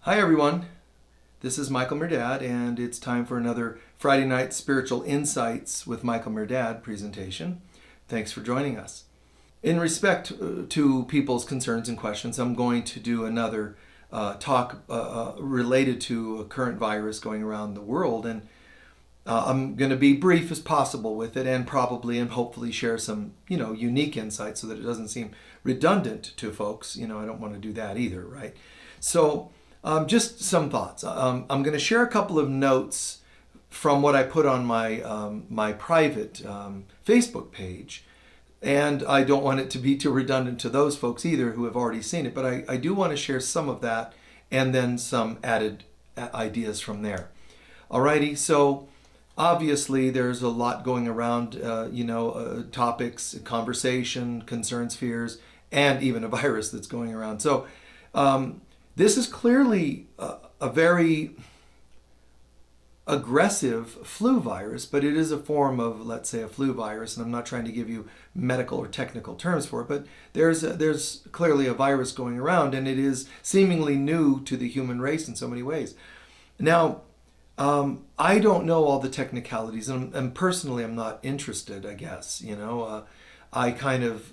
Hi everyone, this is Michael Mirdad, and it's time for another Friday Night Spiritual Insights with Michael Mirdad presentation. Thanks for joining us. In respect to people's concerns and questions, I'm going to do another talk related to a current virus going around the world, and I'm going to be brief as possible with it, and probably and hopefully share some unique insights so that it doesn't seem redundant to folks. I don't want to do that either, right? So just some thoughts. I'm going to share a couple of notes from what I put on my private Facebook page. And I don't want it to be too redundant to those folks either who have already seen it, but I do want to share some of that and then some added ideas from there. Alrighty, so obviously there's a lot going around, topics, conversation, concerns, fears, and even a virus that's going around. So this is clearly a very aggressive flu virus, but it is a form of, let's say, a flu virus, and I'm not trying to give you medical or technical terms for it, but there's clearly a virus going around, and it is seemingly new to the human race in so many ways. Now, I don't know all the technicalities, and personally I'm not interested, I guess. I kind of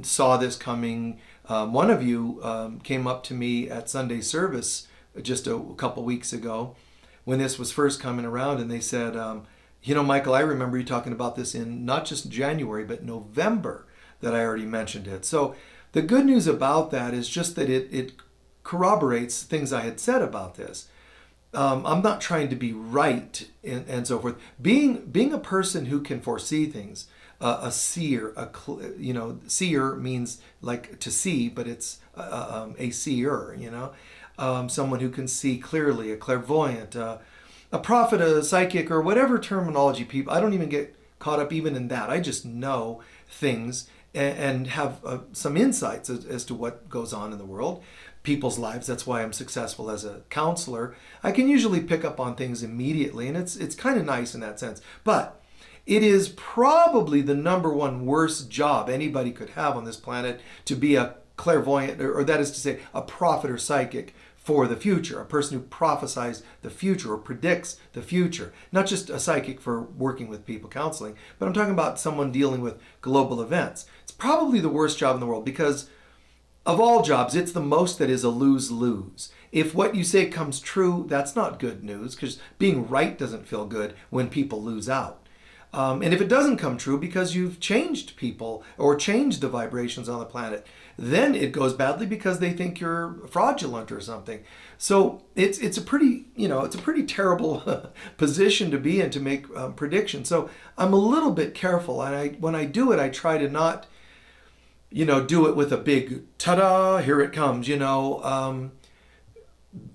saw this coming. One of you came up to me at Sunday service just a couple weeks ago when this was first coming around, and they said, Michael, I remember you talking about this in not just January, but November, that I already mentioned it. So the good news about that is just that it corroborates things I had said about this. I'm not trying to be right and so forth. Being a person who can foresee things, a seer, seer means like to see, but it's a seer, someone who can see clearly, a clairvoyant, a prophet, a psychic, or whatever terminology people, I don't even get caught up even in that. I just know things and have some insights as to what goes on in the world, people's lives. That's why I'm successful as a counselor. I can usually pick up on things immediately, and it's kind of nice in that sense. But it is probably the number one worst job anybody could have on this planet, to be a clairvoyant, or that is to say, a prophet or psychic for the future, a person who prophesies the future or predicts the future. Not just a psychic for working with people counseling, but I'm talking about someone dealing with global events. It's probably the worst job in the world, because of all jobs, it's the most that is a lose-lose. If what you say comes true, that's not good news, because being right doesn't feel good when people lose out. And if it doesn't come true because you've changed people or changed the vibrations on the planet, then it goes badly because they think you're fraudulent or something. So it's a pretty terrible position to be in, to make predictions. So I'm a little bit careful, and when I do it, I try to not do it with a big ta-da, here it comes,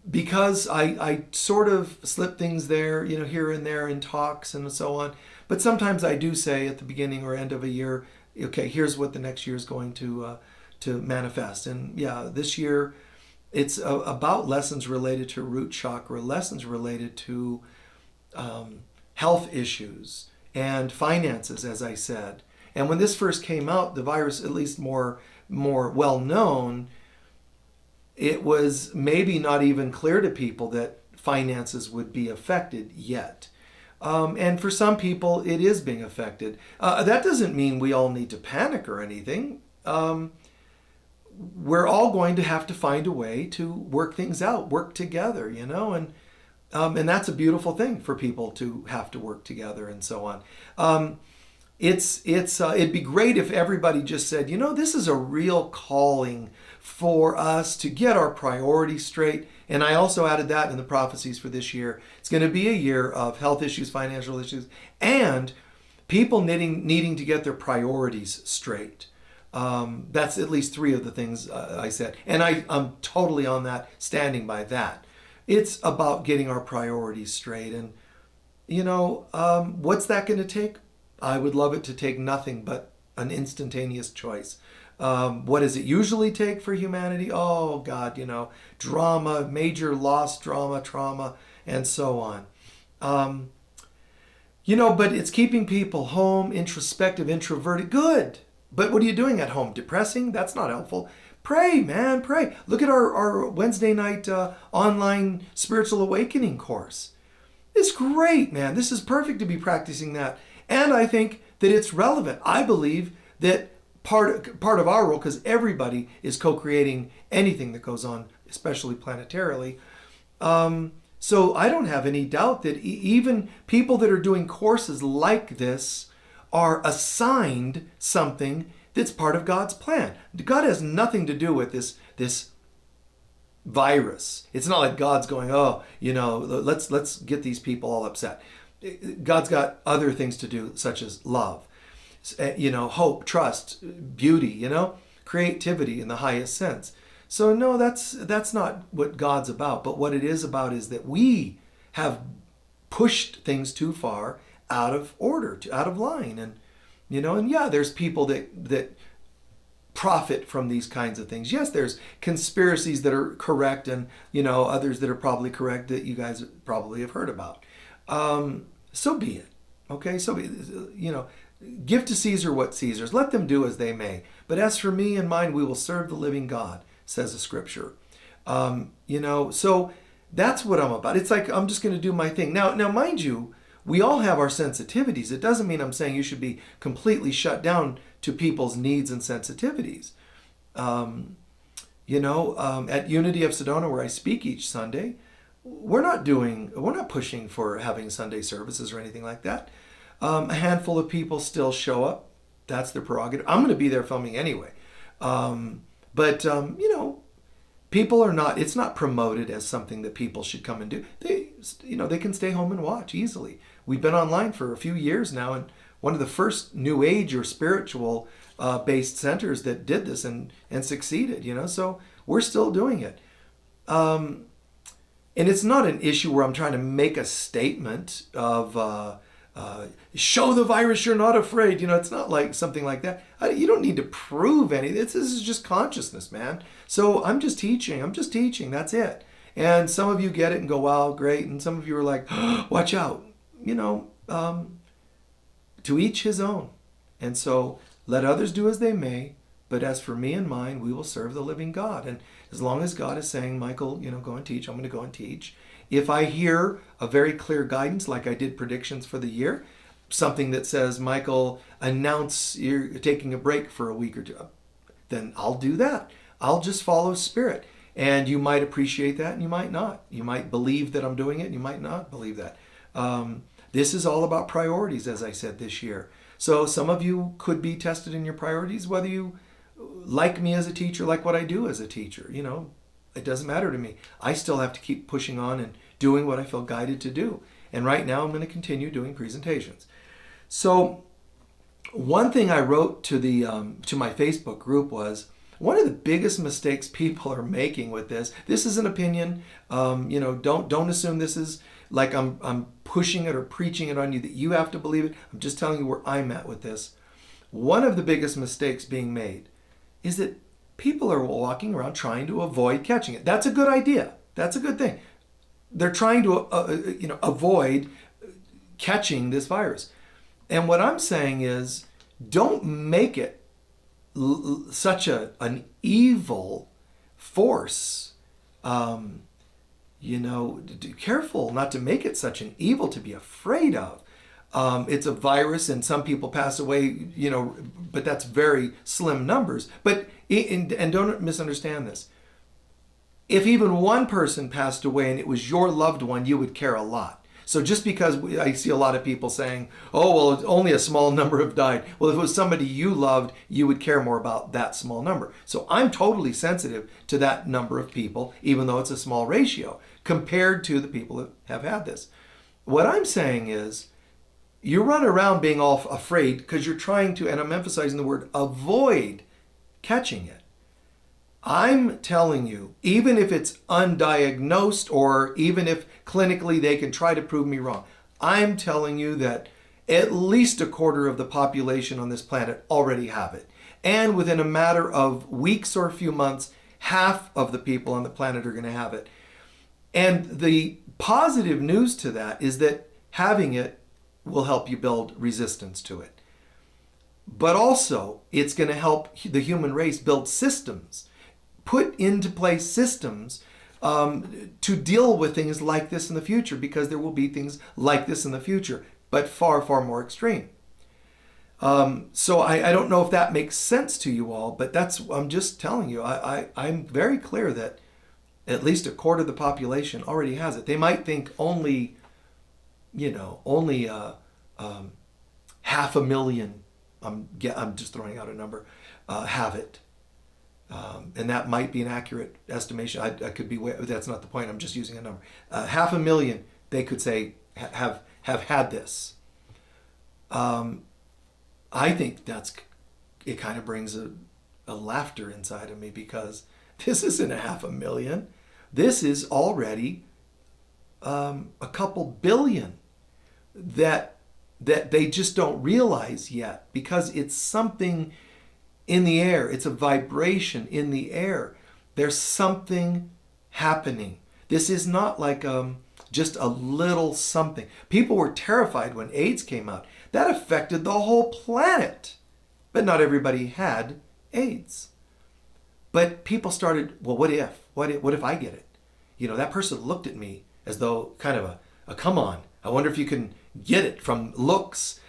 because I sort of slip things there, here and there in talks and so on. But sometimes I do say at the beginning or end of a year, okay, here's what the next year is going to manifest. And yeah, this year it's about lessons related to root chakra, lessons related to health issues and finances, as I said. And when this first came out, the virus, at least more well known, it was maybe not even clear to people that finances would be affected yet. And for some people, it is being affected. That doesn't mean we all need to panic or anything. We're all going to have to find a way to work things out, work together, and that's a beautiful thing for people to have to work together and so on. It'd be great if everybody just said, this is a real calling for us to get our priorities straight. And I also added that in the prophecies for this year. It's going to be a year of health issues, financial issues, and people needing to get their priorities straight. That's at least three of the things I said. And I'm totally on that, standing by that. It's about getting our priorities straight. And, what's that going to take? I would love it to take nothing but an instantaneous choice. What does it usually take for humanity? Oh, God, drama, major loss, drama, trauma, and so on. But it's keeping people home, introspective, introverted. Good. But what are you doing at home? Depressing? That's not helpful. Pray, man, pray. Look at our Wednesday night online spiritual awakening course. It's great, man. This is perfect to be practicing that. And I think that it's relevant. I believe that part of our role, because everybody is co-creating anything that goes on, especially planetarily. So I don't have any doubt that even people that are doing courses like this are assigned something that's part of God's plan. God has nothing to do with this virus. It's not like God's going, oh, let's get these people all upset. God's got other things to do, such as love, hope, trust, beauty, creativity in the highest sense. So no, that's not what God's about. But what it is about is that we have pushed things too far out of order, out of line, and there's people that profit from these kinds of things. Yes, there's conspiracies that are correct, and others that are probably correct that you guys probably have heard about. So be it. Okay, so give to Caesar what Caesar's. Let them do as they may. But as for me and mine, we will serve the living God, says the scripture. So that's what I'm about. It's like I'm just going to do my thing. Now, mind you, we all have our sensitivities. It doesn't mean I'm saying you should be completely shut down to people's needs and sensitivities. At Unity of Sedona, where I speak each Sunday, we're not pushing for having Sunday services or anything like that. A handful of people still show up. That's their prerogative. I'm going to be there filming anyway. But people are not, it's not promoted as something that people should come and do. They can stay home and watch easily. We've been online for a few years now, and one of the first new age or spiritual based centers that did this and succeeded, so we're still doing it. And it's not an issue where I'm trying to make a statement of, show the virus you're not afraid. It's not like something like that. You don't need to prove anything. This is just consciousness, man. So I'm just teaching. That's it. And some of you get it and go, wow, great. And some of you are like, oh, watch out. To each his own. And so let others do as they may. But as for me and mine, we will serve the living God. And as long as God is saying, Michael, go and teach, I'm going to go and teach. If I hear a very clear guidance, like I did predictions for the year, something that says, Michael, announce you're taking a break for a week or two, then I'll do that. I'll just follow Spirit. And you might appreciate that and you might not. You might believe that I'm doing it and you might not believe that. This is all about priorities, as I said, this year. So some of you could be tested in your priorities, whether you like me as a teacher, like what I do as a teacher. It doesn't matter to me. I still have to keep pushing on and doing what I feel guided to do. And right now I'm going to continue doing presentations. So one thing I wrote to my Facebook group was, one of the biggest mistakes people are making with this is an opinion. Don't assume this is like I'm pushing it or preaching it on you that you have to believe it. I'm just telling you where I'm at with this. One of the biggest mistakes being made is that people are walking around trying to avoid catching it. That's a good idea. That's a good thing. They're trying to avoid catching this virus. And what I'm saying is, don't make it such an evil force. Careful not to make it such an evil to be afraid of. It's a virus and some people pass away, but that's very slim numbers. But, and don't misunderstand this. If even one person passed away and it was your loved one, you would care a lot. So just because I see a lot of people saying, oh, well, only a small number have died. Well, if it was somebody you loved, you would care more about that small number. So I'm totally sensitive to that number of people, even though it's a small ratio, compared to the people that have had this. What I'm saying is, you run around being all afraid because you're trying to, and I'm emphasizing the word, avoid catching it. I'm telling you, even if it's undiagnosed or even if clinically they can try to prove me wrong, I'm telling you that at least a quarter of the population on this planet already have it. And within a matter of weeks or a few months, half of the people on the planet are going to have it. And the positive news to that is that having it will help you build resistance to it. But also, it's going to help the human race build systems put into place systems to deal with things like this in the future, because there will be things like this in the future, but far, far more extreme. So I don't know if that makes sense to you all, but I'm just telling you, I'm very clear that at least a quarter of the population already has it. They might think only 500,000, I'm just throwing out a number, have it. And that might be an accurate estimation. I could be, that's not the point. I'm just using a number. 500,000, they could say, have had this. I think it kind of brings a laughter inside of me, because this isn't 500,000. This is already a couple billion that they just don't realize yet, because it's something in the air. It's a vibration in the air. There's something happening. This is not like just a little something. People were terrified when AIDS came out. That affected the whole planet. But not everybody had AIDS. But people started, well, what if I get it? That person looked at me as though kind of a come on. I wonder if you can get it from looks.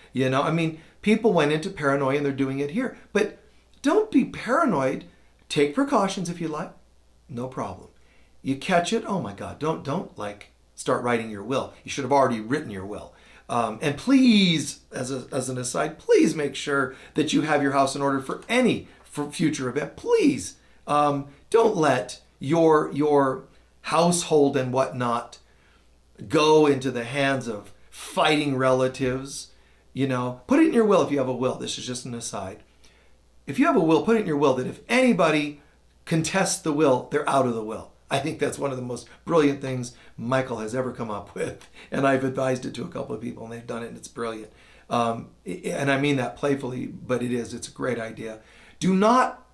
People went into paranoia, and they're doing it here. But don't be paranoid. Take precautions if you like. No problem. You catch it, oh my God, don't like start writing your will. You should have already written your will. And please, as an aside, please make sure that you have your house in order for any future event. Please don't let your household and whatnot go into the hands of fighting relatives. Put it in your will if you have a will. This is just an aside. If you have a will, put it in your will that if anybody contests the will, they're out of the will. I think that's one of the most brilliant things Michael has ever come up with. And I've advised it to a couple of people, and they've done it, and it's brilliant. And I mean that playfully, but it's a great idea. Do not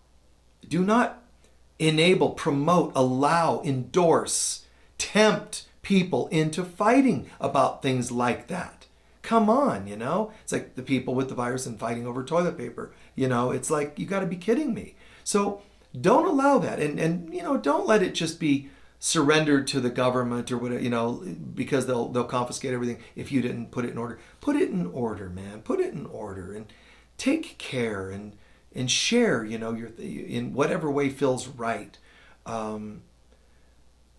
enable, promote, allow, endorse, tempt people into fighting about things like that. Come on, It's like the people with the virus and fighting over toilet paper. It's like, you got to be kidding me. So don't allow that, and don't let it just be surrendered to the government or whatever, because they'll confiscate everything if you didn't put it in order. Put it in order, man. Put it in order, and take care and share, in whatever way feels right.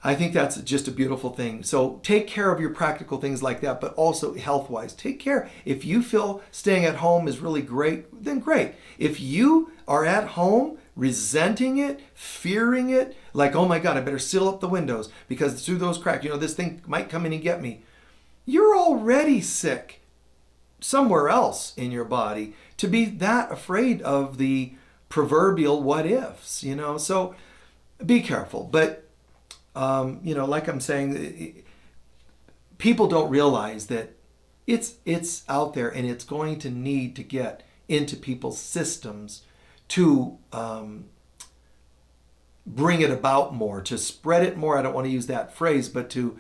I think that's just a beautiful thing. So take care of your practical things like that, but also health-wise. Take care. If you feel staying at home is really great, then great. If you are at home resenting it, fearing it, like, oh my God, I better seal up the windows because through those cracks, this thing might come in and get me. You're already sick somewhere else in your body to be that afraid of the proverbial what ifs, So be careful. But like I'm saying, people don't realize that it's out there, and it's going to need to get into people's systems to bring it about more, to spread it more. I don't want to use that phrase, but to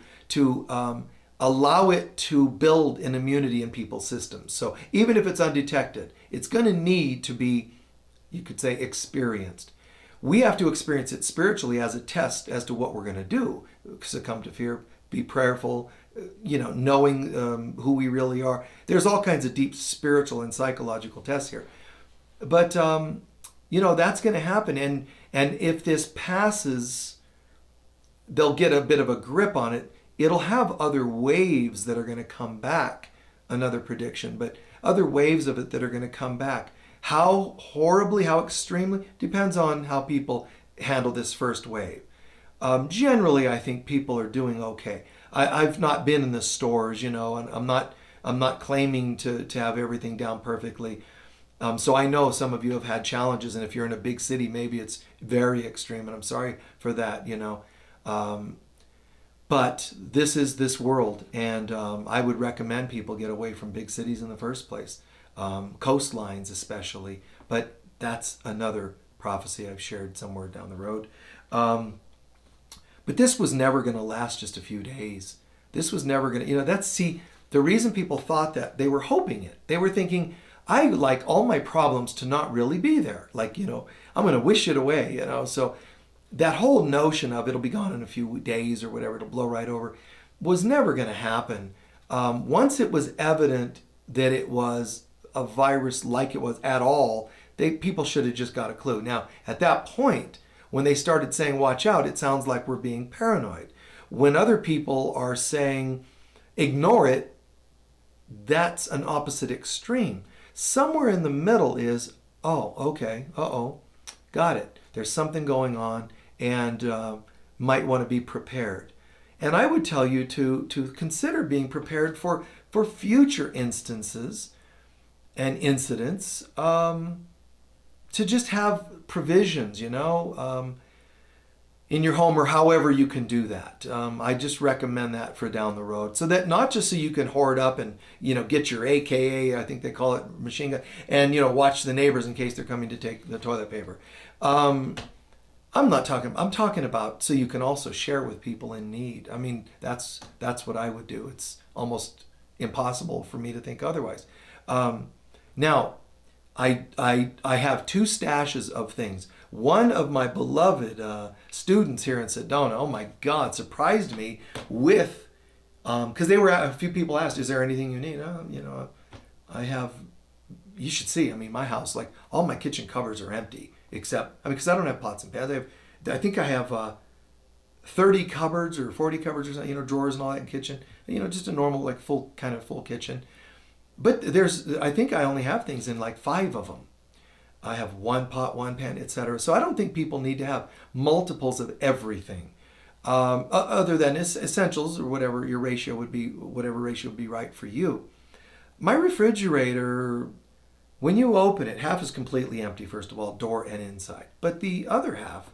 allow it to build an immunity in people's systems. So even if it's undetected, it's going to need to be, you could say, experienced. We have to experience it spiritually as a test as to what we're going to do. Succumb to fear, be prayerful, knowing who we really are. There's all kinds of deep spiritual and psychological tests here. But, that's going to happen. And if this passes, they'll get a bit of a grip on it. It'll have other waves that are going to come back, another prediction, but other waves of it that are going to come back. How horribly, how extremely, depends on how people handle this first wave. Generally, I think people are doing okay. I've not been in the stores, and I'm not claiming to have everything down perfectly. So I know some of you have had challenges, and if you're in a big city, maybe it's very extreme, and I'm sorry for that, But this is this world, and I would recommend people get away from big cities in the first place. Coastlines especially, but that's another prophecy I've shared somewhere down the road. But this was never going to last just a few days. This was never going to, the reason people thought that, they were hoping it. They were thinking, I would like all my problems to not really be there. Like, I'm going to wish it away, So that whole notion of it'll be gone in a few days or whatever, it'll blow right over, was never going to happen. Once it was evident that it was a virus like it was at all, people should have just got a clue. Now, at that point, when they started saying, watch out, it sounds like we're being paranoid. When other people are saying, ignore it, that's an opposite extreme. Somewhere in the middle is, oh, okay, got it. There's something going on, and might want to be prepared. And I would tell you to consider being prepared for future instances and incidents, to just have provisions, in your home, or however you can do that. I just recommend that for down the road, so that not just so you can hoard up and get your AKA, I think they call it, machine gun, and watch the neighbors in case they're coming to take the toilet paper. I'm talking about so you can also share with people in need. I mean, that's what I would do. It's almost impossible for me to think otherwise. Now, I have two stashes of things. One of my beloved students here in Sedona, oh my God, surprised me with, because a few people asked, is there anything you need? I have, you should see, my house, like all my kitchen cupboards are empty, except, because I don't have pots and pans. I think I have 30 cupboards or 40 cupboards or something, drawers and all that in kitchen. Just a normal, like full kitchen. But I think I only have things in like 5 of them. I have 1 pot, 1 pan, etc. So I don't think people need to have multiples of everything, other than essentials or whatever your ratio would be, whatever ratio would be right for you. My refrigerator, when you open it, half is completely empty, first of all, door and inside. But the other half,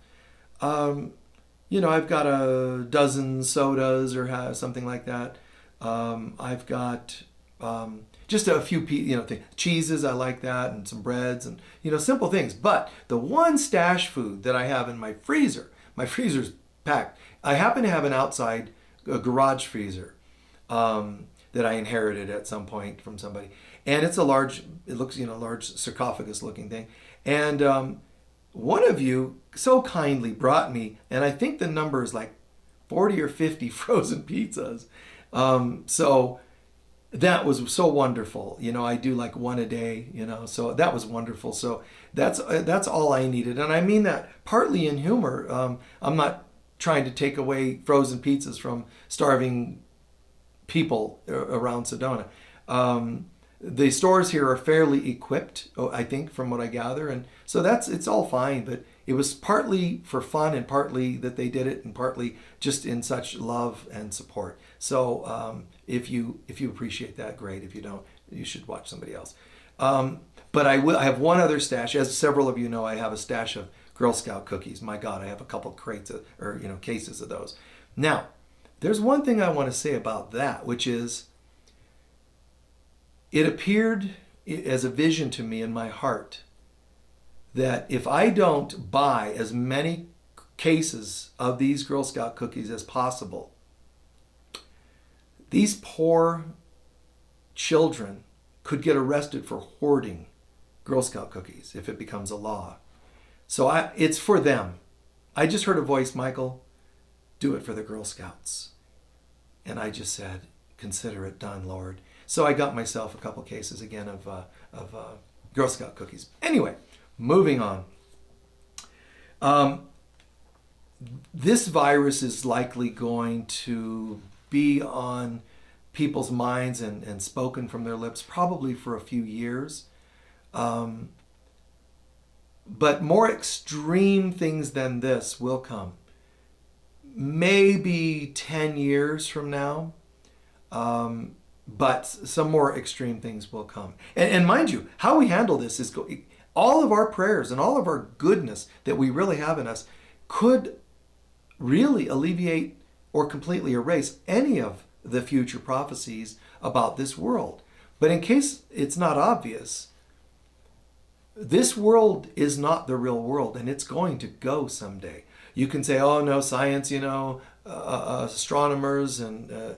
I've got a dozen sodas or something like that. I've got just a few cheeses, I like that, and some breads and simple things. But the one stash food that I have in my freezer's packed. I happen to have an outside garage freezer that I inherited at some point from somebody, and it's large sarcophagus looking thing. And one of you so kindly brought me, and I think the number is like 40 or 50 frozen pizzas. So that was so wonderful. I do like 1 a day, so that was wonderful. So that's all I needed. And I mean that partly in humor. I'm not trying to take away frozen pizzas from starving people around Sedona. The stores here are fairly equipped, I think, from what I gather. And so it's all fine, but it was partly for fun and partly that they did it and partly just in such love and support. So if you appreciate that, great. If you don't, you should watch somebody else. But I have one other stash. As several of you know, I have a stash of Girl Scout cookies. My God, I have a couple crates cases of those. Now, there's one thing I want to say about that, which is it appeared as a vision to me in my heart that if I don't buy as many cases of these Girl Scout cookies as possible, these poor children could get arrested for hoarding Girl Scout cookies if it becomes a law. So it's for them. I just heard a voice, Michael, do it for the Girl Scouts. And I just said, consider it done, Lord. So I got myself a couple cases again of Girl Scout cookies. Anyway, moving on. This virus is likely going to be on people's minds and spoken from their lips probably for a few years. But more extreme things than this will come. Maybe 10 years from now. But some more extreme things will come. And mind you, how we handle this is all of our prayers and all of our goodness that we really have in us could really alleviate or completely erase any of the future prophecies about this world. But in case it's not obvious, this world is not the real world, and it's going to go someday. You can say, oh no, science, astronomers and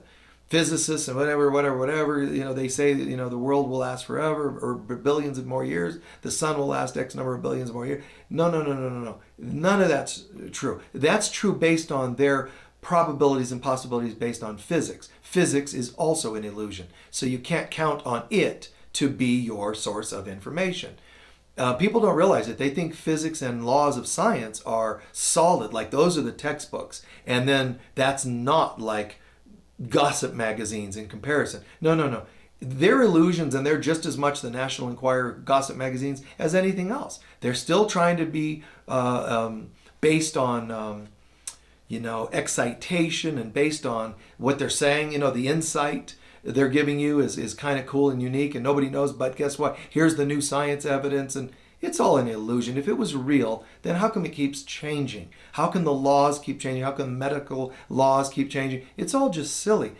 physicists and whatever, they say that, the world will last forever or billions of more years. The sun will last X number of billions of more years. No, no, no, no, no, no. None of that's true. That's true based on their probabilities and possibilities based on physics. Physics is also an illusion. So you can't count on it to be your source of information. People don't realize it. They think physics and laws of science are solid, like those are the textbooks. And then that's not like gossip magazines in comparison. No, no, no. They're illusions, and they're just as much the National Enquirer gossip magazines as anything else. They're still trying to be based on, excitation and based on what they're saying. The insight they're giving you is kind of cool and unique, and nobody knows, but guess what? Here's the new science evidence, and it's all an illusion. If it was real, then how come it keeps changing? How can the laws keep changing? How can medical laws keep changing? It's all just silly.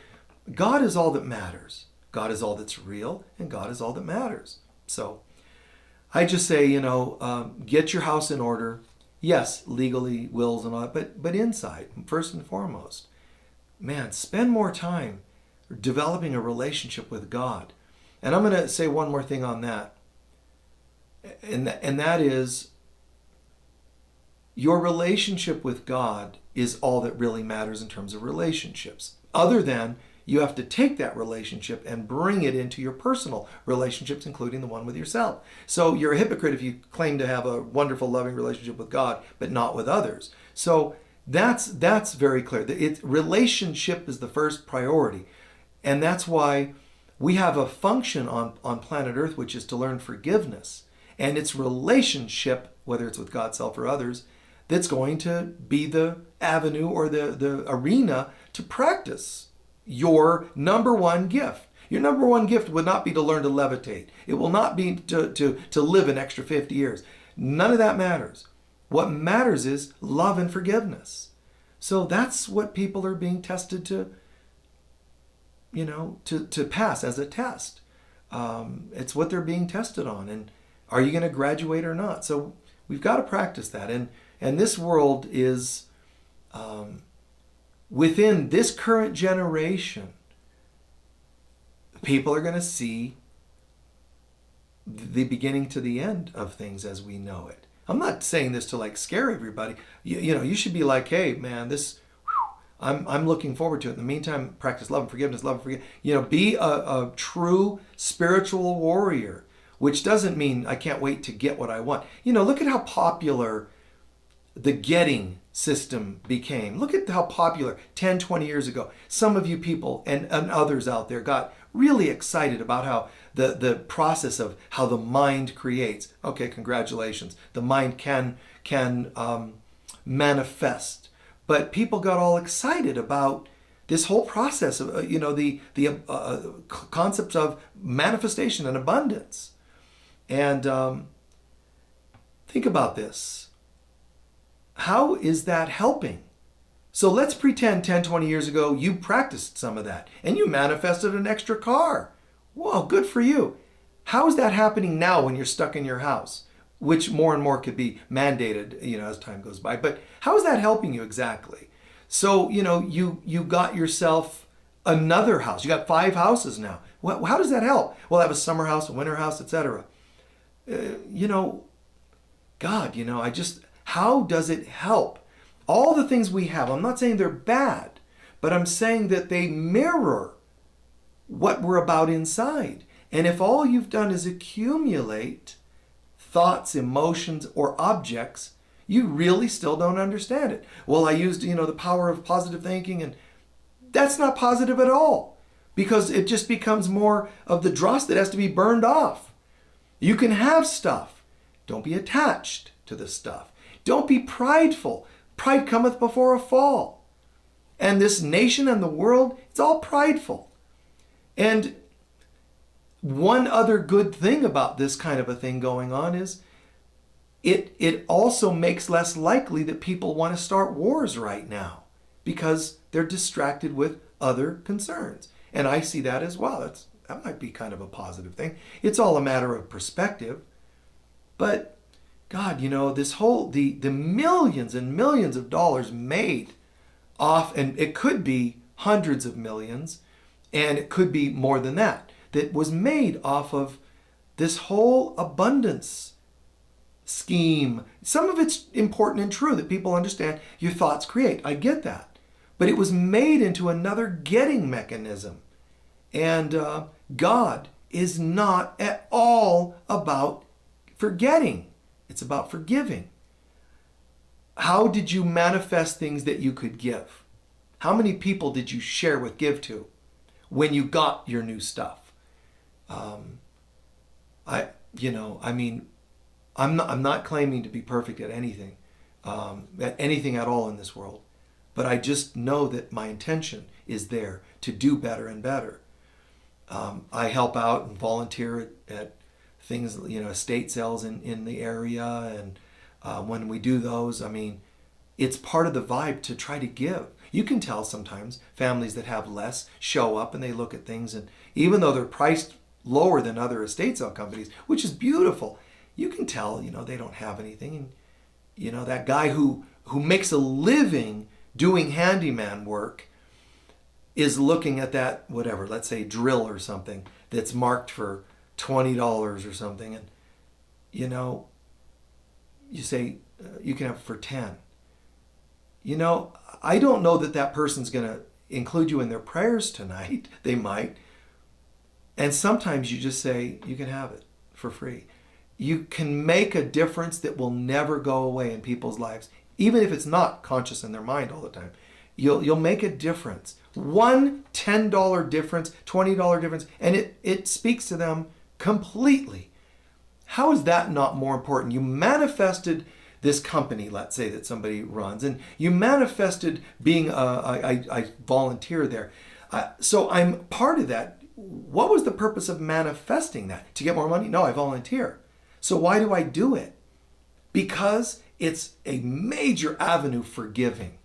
God is all that matters. God is all that's real, and God is all that matters. So I just say, get your house in order. Yes, legally, wills and all that, but inside, first and foremost. Man, spend more time developing a relationship with God. And I'm going to say one more thing on that. And that is, your relationship with God is all that really matters in terms of relationships. Other than you have to take that relationship and bring it into your personal relationships, including the one with yourself. So you're a hypocrite if you claim to have a wonderful, loving relationship with God, but not with others. So that's very clear. Relationship is the first priority. And that's why we have a function on planet Earth, which is to learn forgiveness. And it's relationship, whether it's with God, self, or others, that's going to be the avenue or the arena to practice your number one gift. Your number one gift would not be to learn to levitate. It will not be to live an extra 50 years. None of that matters. What matters is love and forgiveness. So that's what people are being tested to pass as a test. It's what they're being tested on. And are you going to graduate or not? So we've got to practice that. And this world is, within this current generation, people are going to see the beginning to the end of things as we know it. I'm not saying this to scare everybody. You should be like, hey, man, I'm looking forward to it. In the meantime, practice love and forgiveness, be a true spiritual warrior, which doesn't mean I can't wait to get what I want. Look at how popular the getting system became. Look at how popular 10, 20 years ago. Some of you people and others out there got really excited about how the process of how the mind creates. Okay, congratulations. The mind can manifest. But people got all excited about this whole process of, the concepts of manifestation and abundance. And think about this. How is that helping? So let's pretend 10, 20 years ago you practiced some of that and you manifested an extra car. Whoa, good for you. How is that happening now when you're stuck in your house? Which more and more could be mandated, as time goes by. But how is that helping you exactly? So, you got yourself another house. You got 5 houses now. Well, how does that help? Well, I have a summer house, a winter house, etc. God, how does it help? All the things we have, I'm not saying they're bad, but I'm saying that they mirror what we're about inside. And if all you've done is accumulate thoughts, emotions, or objects, you really still don't understand it. Well, I used, the power of positive thinking, and that's not positive at all, because it just becomes more of the dross that has to be burned off. You can have stuff. Don't be attached to the stuff. Don't be prideful. Pride cometh before a fall. And this nation and the world, it's all prideful. And one other good thing about this kind of a thing going on is it also makes less likely that people want to start wars right now because they're distracted with other concerns. And I see that as well. That might be kind of a positive thing. It's all a matter of perspective. But God, this whole, the millions and millions of dollars made off, and it could be hundreds of millions, And it could be more than that, that was made off of this whole abundance scheme. Some of it's important and true that people understand your thoughts create. I get that. But it was made into another getting mechanism. And God is not at all about forgetting. It's about forgiving. How did you manifest things that you could give? How many people did you share with, give to when you got your new stuff? I'm not claiming to be perfect at anything at all in this world, but I just know that my intention is there to do better and better. I help out and volunteer at things, estate sales in the area, and when we do those, it's part of the vibe to try to give. You can tell sometimes families that have less show up and they look at things, and even though they're priced lower than other estate sale companies, which is beautiful, you can tell, they don't have anything. And, that guy who makes a living doing handyman work is looking at that, whatever, let's say drill or something that's marked for $20 or something. And, you say, you can have it for 10. I don't know that person's going to include you in their prayers tonight. They might. And sometimes you just say, you can have it for free. You can make a difference that will never go away in people's lives, even if it's not conscious in their mind all the time. You'll make a difference. One $10 difference, $20 difference, and it speaks to them completely. How is that not more important? You manifested this company, let's say, that somebody runs, and you manifested being I volunteer there. So I'm part of that. What was the purpose of manifesting that? To get more money? No, I volunteer. So why do I do it? Because it's a major avenue for giving.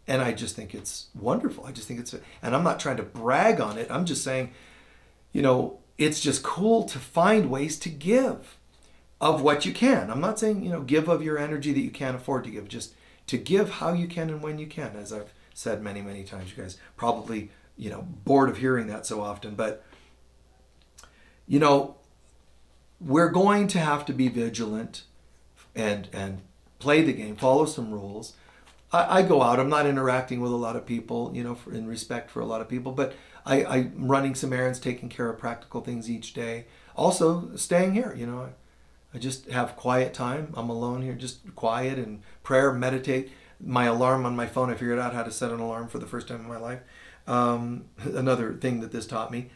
And I just think it's wonderful. I just think and I'm not trying to brag on it. I'm just saying, it's just cool to find ways to give of what you can. I'm not saying, give of your energy that you can't afford to give, just to give how you can and when you can, as I've said many, many times. You guys probably, bored of hearing that so often, but, we're going to have to be vigilant and play the game, follow some rules. I go out, I'm not interacting with a lot of people, in respect for a lot of people, but I'm running some errands, taking care of practical things each day. Also staying here, I just have quiet time. I'm alone here, just quiet and prayer, meditate. My alarm on my phone, I figured out how to set an alarm for the first time in my life. Another thing that this taught me.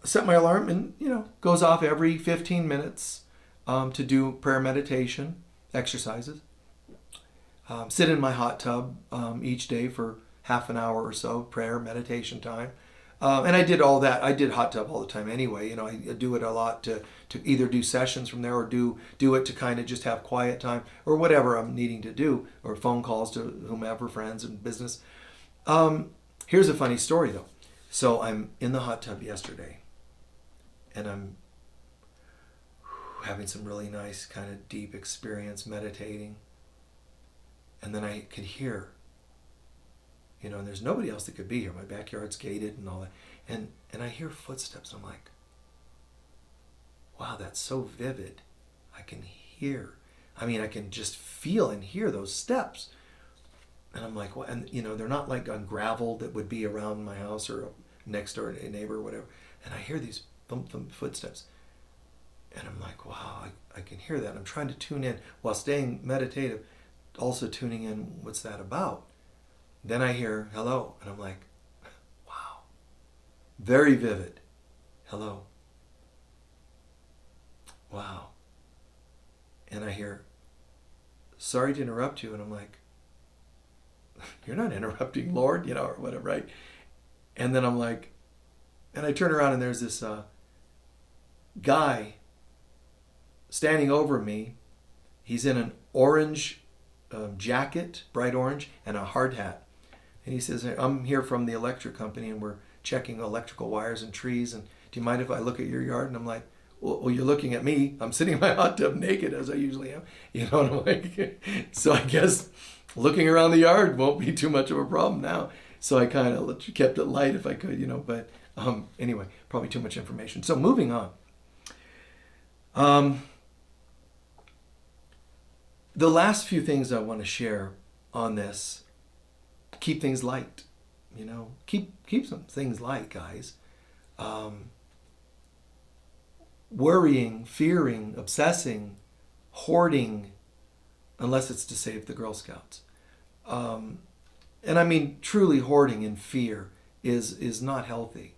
Set my alarm and, goes off every 15 minutes to do prayer meditation, exercises. Sit in my hot tub each day for half an hour or so, prayer, meditation time. And I did all that. I did hot tub all the time anyway. I do it a lot to either do sessions from there or do it to kind of just have quiet time or whatever I'm needing to do, or phone calls to whomever, friends and business. Here's a funny story though. So I'm in the hot tub yesterday and I'm having some really nice kind of deep experience meditating. And then I could hear, and there's nobody else that could be here. My backyard's gated and all that. And I hear footsteps. And I'm like, wow, that's so vivid. I can hear. I can just feel and hear those steps. And I'm like, well, and they're not like on gravel that would be around my house or next door a neighbor or whatever. And I hear these thump thump footsteps. And I'm like, wow, I can hear that. I'm trying to tune in while staying meditative, also tuning in, what's that about? Then I hear hello, and I'm like, wow, very vivid. Hello. Wow. And I hear, sorry to interrupt you, and I'm like, you're not interrupting, Lord, or whatever, right? And then I'm like, and I turn around and there's this guy standing over me. He's in an orange jacket, bright orange, and a hard hat. And he says, I'm here from the electric company and we're checking electrical wires and trees. And do you mind if I look at your yard? And I'm like, well, you're looking at me. I'm sitting in my hot tub naked as I usually am. And I'm like, so I guess looking around the yard won't be too much of a problem now. So I kind of kept it light if I could, but anyway, probably too much information. So moving on. The last few things I want to share on this, keep things light, keep some things light, guys. Worrying, fearing, obsessing, hoarding, unless it's to save the Girl Scouts. And I mean, truly hoarding in fear is not healthy.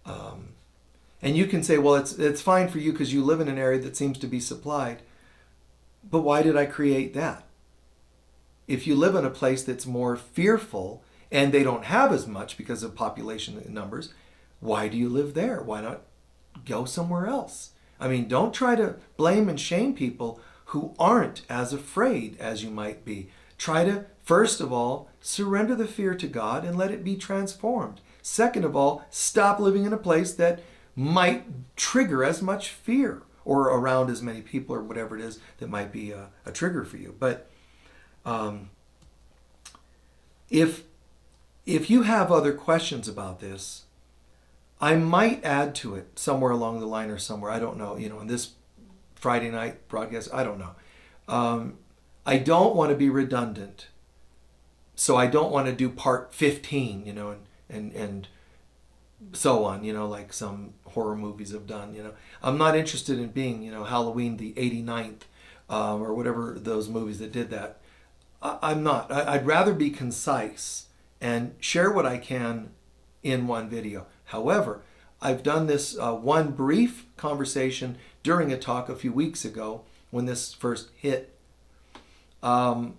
And you can say, well, it's fine for you because you live in an area that seems to be supplied. But why did I create that? If you live in a place that's more fearful and they don't have as much because of population numbers, why do you live there? Why not go somewhere else? I mean, don't try to blame and shame people who aren't as afraid as you might be. Try to, first of all, surrender the fear to God and let it be transformed. Second of all, stop living in a place that might trigger as much fear or around as many people or whatever it is that might be a trigger for you. But if you have other questions about this, I might add to it somewhere along the line or somewhere. I don't know, in this Friday night broadcast, I don't know. I don't want to be redundant. So I don't want to do part 15, and so on, like some horror movies have done, I'm not interested in being, Halloween the 89th or whatever those movies that did that. I'm not. I'd rather be concise and share what I can in one video. However, I've done this one brief conversation during a talk a few weeks ago when this first hit. Then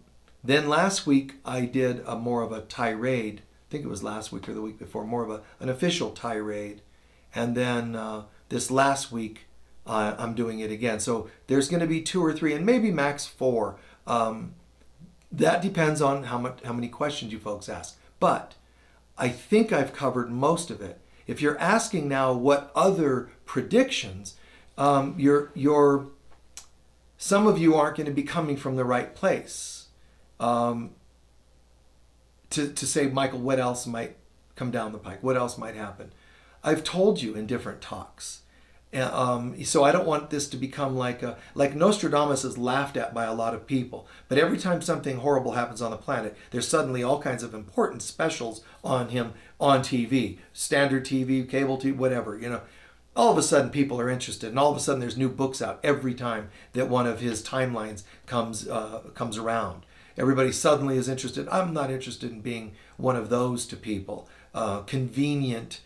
last week I did more of a tirade. I think it was last week or the week before, more of an official tirade. And then this last week I'm doing it again. So there's going to be 2 or 3 and maybe max 4. That depends on how many questions you folks ask. But I think I've covered most of it. If you're asking now what other predictions, some of you aren't going to be coming from the right place. To say, Michael, what else might come down the pike? What else might happen? I've told you in different talks. So I don't want this to become like Nostradamus is laughed at by a lot of people. But every time something horrible happens on the planet, there's suddenly all kinds of important specials on him on TV, standard TV, cable TV, whatever. All of a sudden people are interested, and all of a sudden there's new books out every time that one of his timelines comes around. Everybody suddenly is interested. I'm not interested in being one of those to people, convenient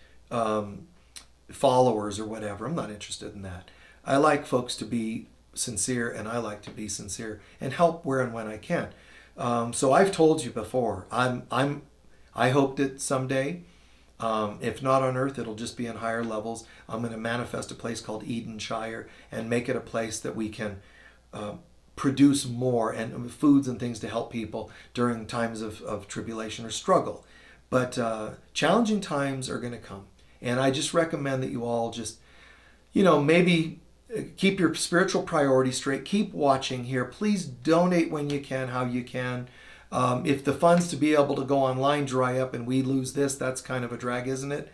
followers or whatever. I'm not interested in that. I like folks to be sincere, and I like to be sincere and help where and when I can. So I've told you before. I hope that someday, if not on earth, it'll just be in higher levels. I'm going to manifest a place called Edenshire and make it a place that we can produce more and foods and things to help people during times of tribulation or struggle. But challenging times are going to come. And I just recommend that you all just, maybe keep your spiritual priorities straight. Keep watching here. Please donate when you can, how you can. If the funds to be able to go online dry up and we lose this, that's kind of a drag, isn't it?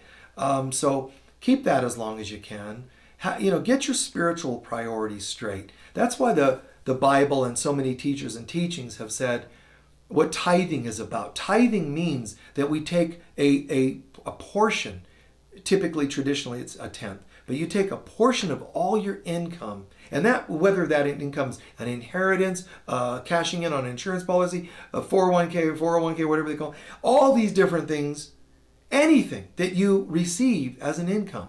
So keep that as long as you can. Get your spiritual priorities straight. That's why the Bible and so many teachers and teachings have said what tithing is about. Tithing means that we take a portion. Typically, traditionally, it's a tenth. But you take a portion of all your income, and that, whether that income's an inheritance, cashing in on an insurance policy, a 401k, whatever they call it, all these different things, anything that you receive as an income,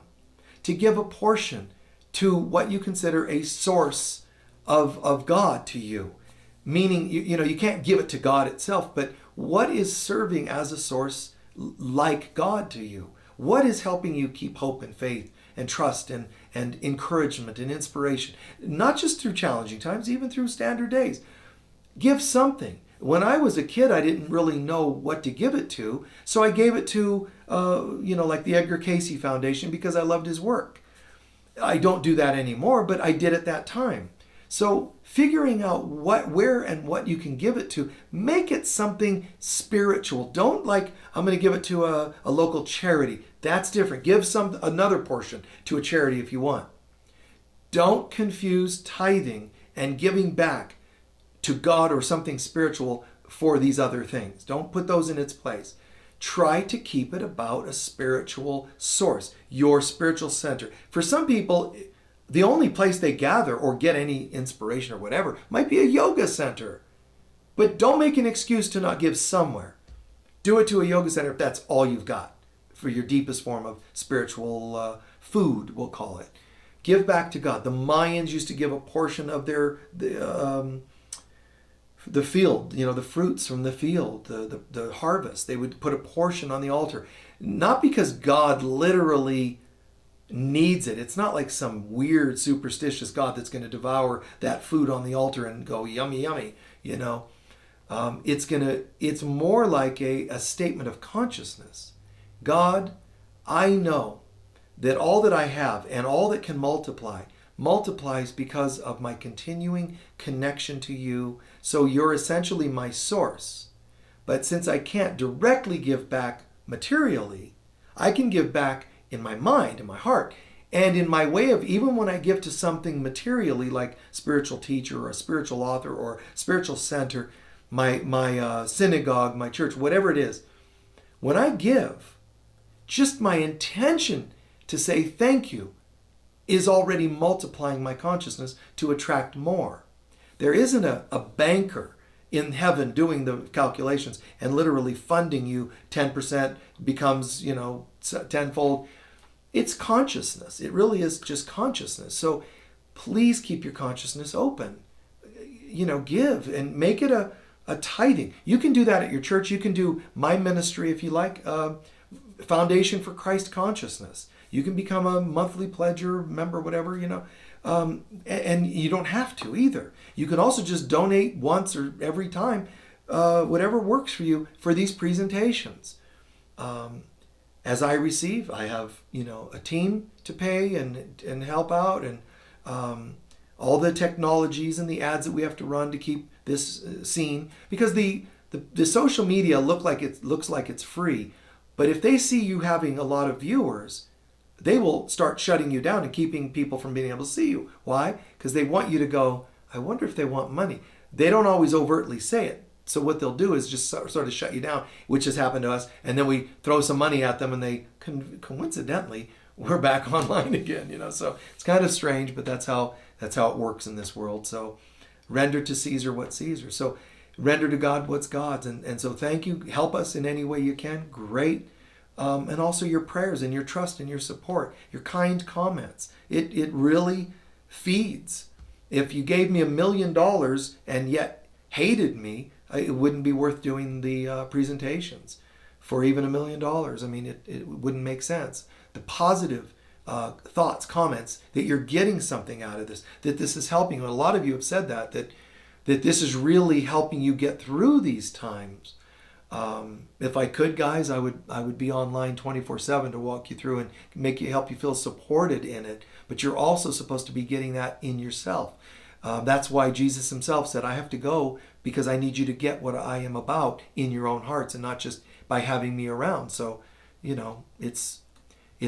to give a portion to what you consider a source of God to you. Meaning, you can't give it to God itself, but what is serving as a source like God to you? What is helping you keep hope and faith and trust and encouragement and inspiration? Not just through challenging times, even through standard days. Give something. When I was a kid, I didn't really know what to give it to, so I gave it to, like the Edgar Cayce Foundation because I loved his work. I don't do that anymore, but I did at that time. So figuring out what, where, and what you can give it to, make it something spiritual. Don't like, I'm going to give it to a local charity. That's different. Give another portion to a charity if you want. Don't confuse tithing and giving back to God or something spiritual for these other things. Don't put those in its place. Try to keep it about a spiritual source, your spiritual center. For some people, the only place they gather or get any inspiration or whatever might be a yoga center. But don't make an excuse to not give somewhere. Do it to a yoga center if that's all you've got for your deepest form of spiritual food, we'll call it. Give back to God. The Mayans used to give a portion of the field, the fruits from the field, the harvest. They would put a portion on the altar. Not because God literally needs it. It's not like some weird superstitious God that's going to devour that food on the altar and go yummy, yummy, It's more like a statement of consciousness. God, I know that all that I have and all that can multiplies because of my continuing connection to you. So you're essentially my source. But since I can't directly give back materially, I can give back in my mind, in my heart, and in my way of, even when I give to something materially like spiritual teacher or a spiritual author or spiritual center, my synagogue, my church, whatever it is, when I give, just my intention to say thank you is already multiplying my consciousness to attract more. There isn't a banker in heaven doing the calculations and literally funding you 10% becomes, tenfold. It's consciousness. It really is just consciousness. So please keep your consciousness open. Give and make it a tithing. You can do that at your church. You can do my ministry if you like, Foundation for Christ Consciousness. You can become a monthly pledger, member, whatever, and you don't have to either. You can also just donate once or every time, whatever works for you for these presentations. As I receive, I have, a team to pay and help out, and all the technologies and the ads that we have to run to keep this seen, because the social media looks like it's free, but if they see you having a lot of viewers, they will start shutting you down and keeping people from being able to see you. Why? Because they want you to go, I wonder if they want money. They don't always overtly say it. So what they'll do is just sort of shut you down, which has happened to us. And then we throw some money at them and they, coincidentally, we're back online again, So it's kind of strange, but that's how it works in this world. So render to Caesar what's Caesar. So render to God what's God's. And so thank you. Help us in any way you can. Great. And also your prayers and your trust and your support, your kind comments. It really feeds. If you gave me $1 million and yet hated me, it wouldn't be worth doing the presentations for even $1 million. I mean, it wouldn't make sense. The positive thoughts, comments, that you're getting something out of this, that this is helping you. A lot of you have said that this is really helping you get through these times. If I could, guys, I would be online 24/7 to walk you through and help you feel supported in it. But you're also supposed to be getting that in yourself. That's why Jesus himself said, I have to go because I need you to get what I am about in your own hearts and not just by having me around. So, it's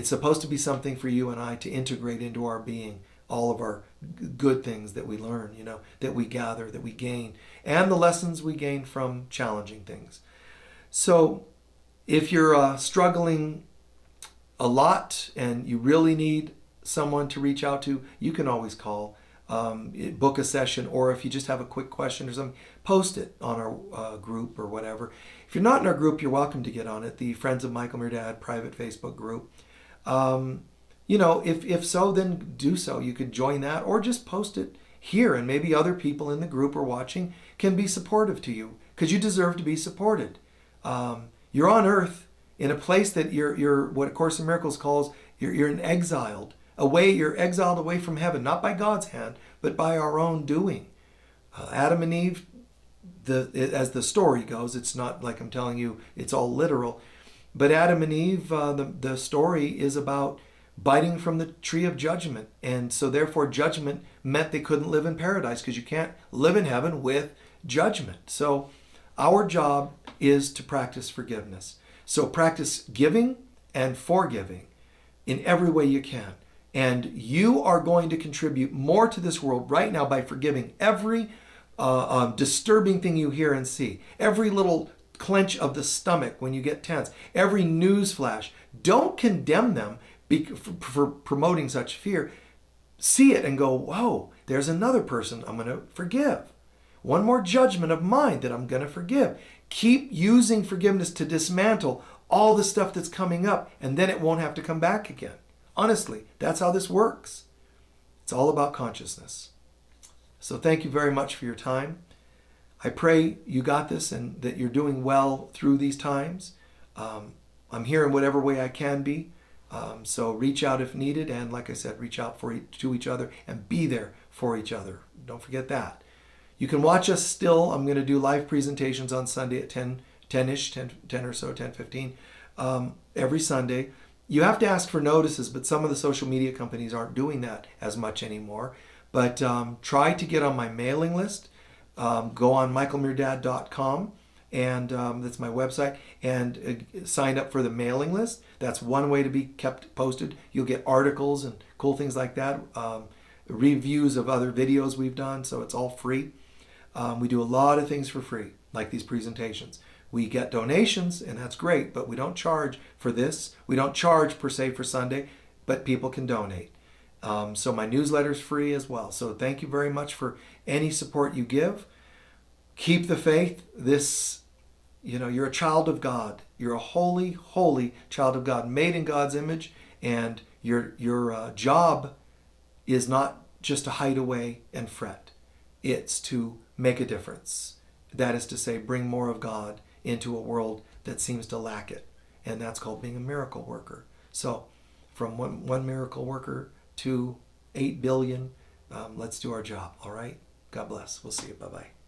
supposed to be something for you and I to integrate into our being, all of our good things that we learn, that we gather, that we gain, and the lessons we gain from challenging things. So if you're struggling a lot and you really need someone to reach out to, you can always call, book a session, or if you just have a quick question or something, post it on our group or whatever. If you're not in our group, you're welcome to get on it, the Friends of Michael Mirdad private Facebook group. If so, then do so. You could join that or just post it here, and maybe other people in the group or watching can be supportive to you, because you deserve to be supported. You're on earth in a place that you're what A Course in Miracles calls you're exiled away. You're exiled away from heaven, not by God's hand, but by our own doing. Adam and Eve, as the story goes, it's not like I'm telling you it's all literal, but Adam and Eve, the story is about biting from the tree of judgment. And so therefore judgment meant they couldn't live in paradise, because you can't live in heaven with judgment. So our job is to practice forgiveness. So practice giving and forgiving in every way you can. And you are going to contribute more to this world right now by forgiving every disturbing thing you hear and see, every little clench of the stomach when you get tense, every news flash. Don't condemn them for promoting such fear. See it and go, whoa, there's another person I'm going to forgive. One more judgment of mine that I'm going to forgive. Keep using forgiveness to dismantle all the stuff that's coming up, and then it won't have to come back again. Honestly, that's how this works. It's all about consciousness. So thank you very much for your time. I pray you got this and that you're doing well through these times. I'm here in whatever way I can be. So reach out if needed. And like I said, reach out to each other and be there for each other. Don't forget that. You can watch us still. I'm going to do live presentations on Sunday at 10-ish, 10 or so, 10:15, every Sunday. You have to ask for notices, but some of the social media companies aren't doing that as much anymore. But try to get on my mailing list. Go on michaelmirdad.com, and that's my website, and sign up for the mailing list. That's one way to be kept posted. You'll get articles and cool things like that, reviews of other videos we've done, so it's all free. We do a lot of things for free, like these presentations. We get donations, and that's great, but we don't charge for this. We don't charge per se for Sunday, but people can donate. So my newsletter is free as well. So thank you very much for any support you give. Keep the faith. You're a child of God. You're a holy, holy child of God, made in God's image, and your job is not just to hide away and fret. It's to make a difference. That is to say, bring more of God into a world that seems to lack it. And that's called being a miracle worker. So from one miracle worker to 8 billion, let's do our job. All right? God bless. We'll see you. Bye-bye.